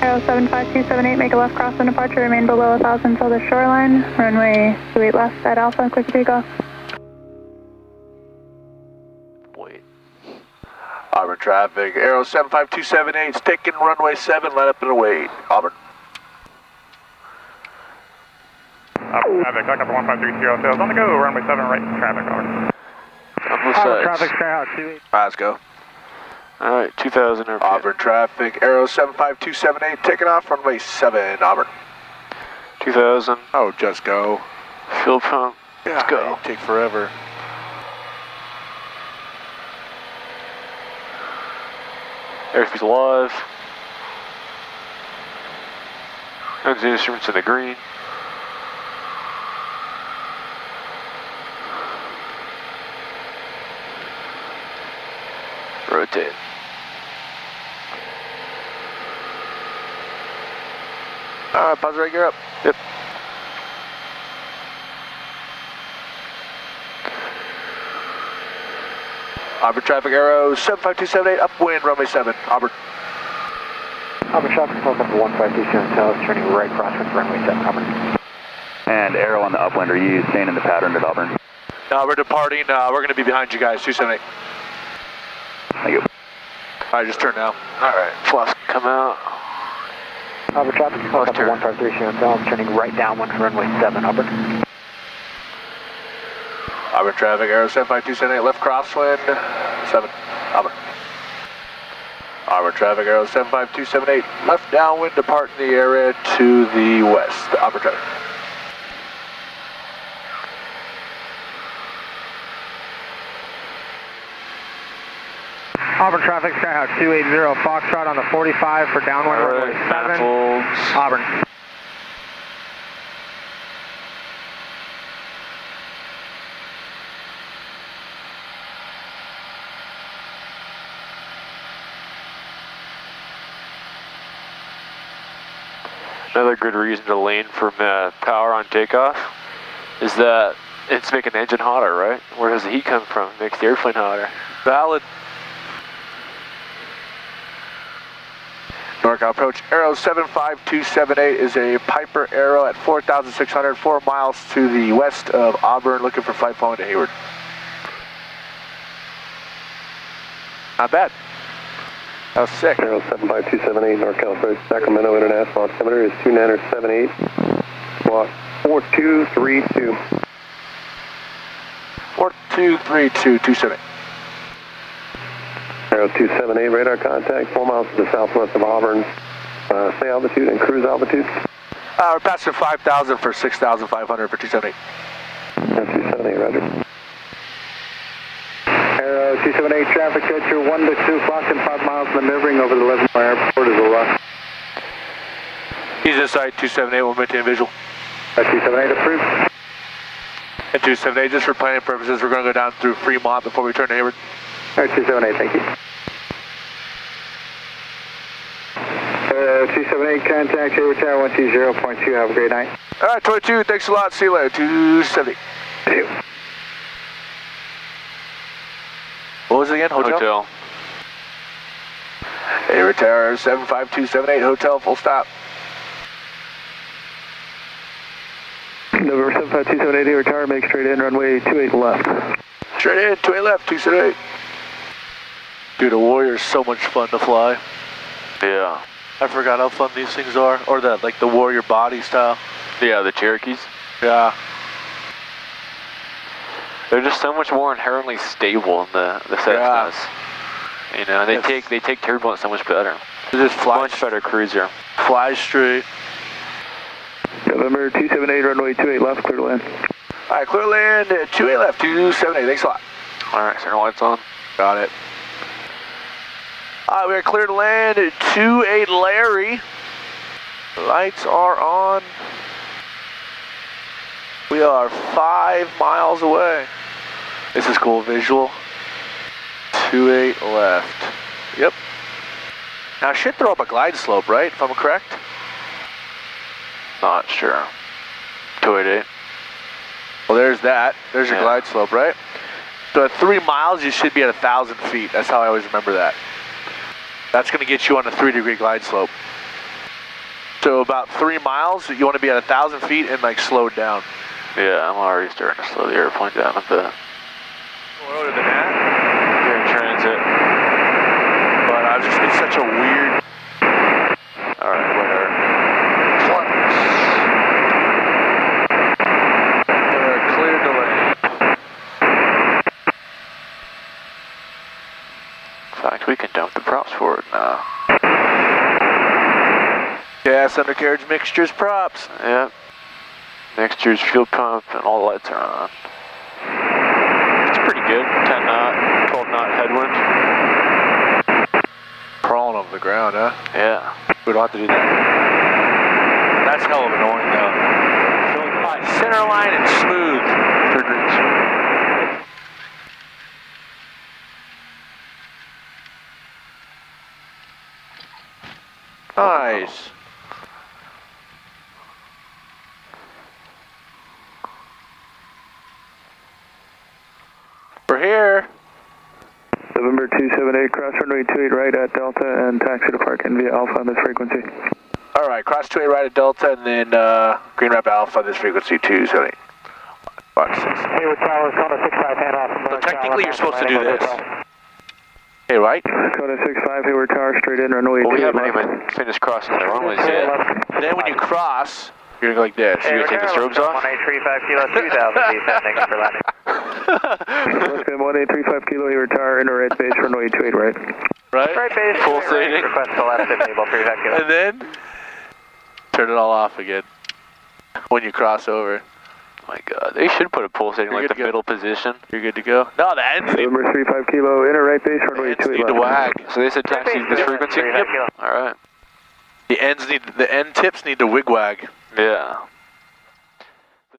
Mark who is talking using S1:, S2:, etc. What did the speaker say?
S1: Arrow 75278, make a left crosswind departure, remain below 1,000 until the shoreline. Runway 28 left at Alpha, quick takeoff.
S2: Wait. Auburn traffic, Arrow 75278, taking runway 7, let up and await. Auburn.
S3: Auburn traffic, Takeoff 1530, sales on the go, runway 7, right traffic, Auburn.
S4: Auburn
S3: traffic, Skyhawk 28.
S2: Alright, let's go.
S4: Alright, 2,000 RPM.
S2: Auburn traffic, Arrow 75278, taking off runway 7, Auburn.
S4: 2,000.
S2: Oh, just go.
S4: Fuel pump.
S2: Yeah,
S4: Let's go.
S2: Take forever.
S4: Airspeed's live. Exit instruments in the green. Rotate.
S2: Alright, pause right gear up.
S4: Yep.
S2: Auburn traffic, Arrow 75278, upwind, runway 7, Auburn.
S5: Auburn traffic, Takeoff 1527, south, turning right crosswind, runway 7, Auburn.
S3: And Arrow on the upwind, are you staying in the pattern at Auburn?
S2: No, we're departing, we're going to be behind you guys, 278.
S3: Thank you.
S2: Alright, just turn now.
S4: Alright, flask come out.
S5: Auburn traffic, Takeoff 1530, south, turning right downwind, runway 7, Auburn.
S2: Auburn traffic, Arrow 75278, left crosswind, 7, Auburn. Auburn traffic, Arrow 75278, left downwind, departing the area to the west, Auburn traffic.
S3: Auburn traffic, Skyhawk 280, Foxtrot on the 45 for downwind, runway 7,
S4: Manifolds.
S3: Auburn.
S4: Another good reason to lane from power on takeoff is that it's making the engine hotter, right? Where does the heat come from? It makes the airplane hotter.
S2: Valid. NorCal approach, Arrow 75278 is a Piper Arrow at 4,600, 4 miles to the west of Auburn, looking for flight following to Hayward. Not bad. That was sick.
S6: Arrow 75278, NorCal approach, Sacramento International altimeter is 2978, squawk 4232.
S2: 4232, 278.
S6: Arrow 278, radar contact, 4 miles to the southwest of Auburn. Say altitude and cruise altitude.
S2: We're passing 5,000 for 6,500 for 278.
S6: 278, roger.
S5: Arrow 278, traffic at your 1 to 2 o'clock and 5 miles maneuvering over the 11-mile airport is a rush.
S2: He's inside 278, we'll maintain visual.
S5: 278 approved.
S2: And 278, just for planning purposes, we're going to go down through Fremont before we turn to Hayward.
S5: Alright, 278, thank you. 278, contact Hayward Tower 120.2, have a great night.
S2: Alright, 22, thanks a lot, see you later, 270. What was it again, hotel? Hayward Tower 75278, hotel, full stop.
S5: November 75278, Hayward Tower, make straight in, runway 28 left.
S2: Straight in, 28 left, 278. Dude, a Warrior is so much fun to fly.
S4: Yeah.
S2: I forgot how fun these things are. Or like the Warrior body style.
S4: Yeah, the Cherokees.
S2: Yeah.
S4: They're just so much more inherently stable than the Cessnas. Yeah. You know, they take turbulence so much better.
S2: They just fly.
S4: Much better cruiser.
S2: Fly straight.
S5: November 278, runway 28 left, clear to land.
S2: Alright, clear land, 28 left, 278, thanks a lot.
S4: Alright, center lights on.
S2: Got it. Alright, we are clear to land at 28 Larry. Lights are on. We are 5 miles away. This is cool visual. 28 left. Yep. Now I should throw up a glide slope, right? If I'm correct?
S4: Not sure. 288.
S2: Well, there's that. There's your glide slope, right? So at 3 miles, you should be at 1,000 feet. That's how I always remember that. That's going to get you on a 3-degree glide slope. So about 3 miles, you want to be at 1,000 feet and like slowed down.
S4: Yeah, I'm already starting to slow the airplane down a bit.
S2: Earlier than that?
S4: You're in transit.
S2: But I was just, it's such a weird.
S4: Alright, whatever.
S2: We're clear to land.
S4: In fact, we can dump the props forward now.
S2: Gas, undercarriage, mixtures, props.
S4: Yep. Mixtures, fuel pump, and all the lights are on. It's pretty good. 10 knot, 12 knot headwind.
S2: Crawling over the ground, huh?
S4: Yeah.
S2: We don't have to do that. That's hell of annoying, though. Centerline and Smooth. Third reach. Nice. We're here.
S5: November 278, cross runway 28 right at Delta and taxi to Park and via Alpha on this frequency.
S2: All right, cross 28 right at Delta and then Green Wrap Alpha, this frequency 278.
S3: Hayward Towers, Kona 65, handoff.
S2: So technically you're supposed to do this. Hey, right?
S5: Kona 65, Hayward Tower, straight in, runway 28
S4: Well, we haven't
S5: left.
S4: even finished crossing the runways yet.
S2: Then when you cross, you're going to go like this.
S4: You're going to take the strobes off?
S3: 1835 kilo 2000 descending for landing.
S5: Left 1835 kilo, Hayward Tower, inner right base, runway 28 right.
S2: Right?
S3: Right base,
S2: Pulsating.
S3: request to left enable 35 kilo.
S2: And then turn it all off again when you cross over.
S4: My God, they should put a pulsating
S2: You're
S4: like
S2: good
S4: the
S2: to go.
S4: middle position.
S2: You're good to go. No, the ends need,
S5: November 35 kilo, inner right base,
S2: the
S5: runway
S2: ends
S5: 28
S2: need to
S5: left.
S2: wag.
S4: So they said taxi this frequency?
S3: Yep.
S4: Alright.
S2: The end tips need to wig wag.
S4: Yeah.